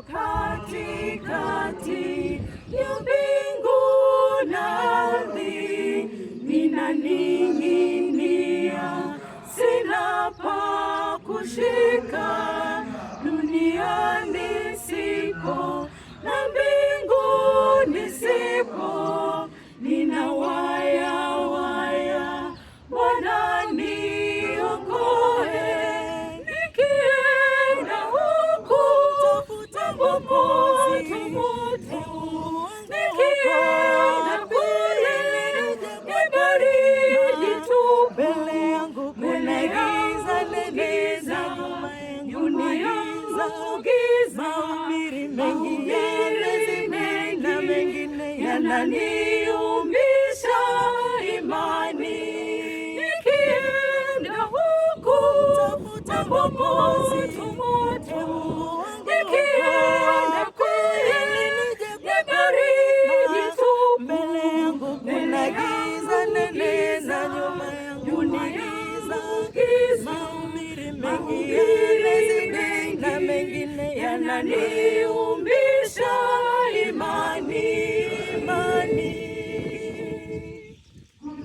katikati ya mbingu na ardhi, ninaning'inia, sina pa kushika. Duniani sipo na mbinguni sipo, ninawaya waya, Bwana niokoe. Nikienda huku tafuta Mwokozi, nikienda kule ni baridi tu, mbele yangu kuna giza giza, dunia giza, mengine mengine yananiumisha imani. Nikienda huku tafuta Mwokozi, nikienda kule ni baridi tu, mbele yangu kuna giza giza, nyuma yangu giza giza, mengine yananiumisha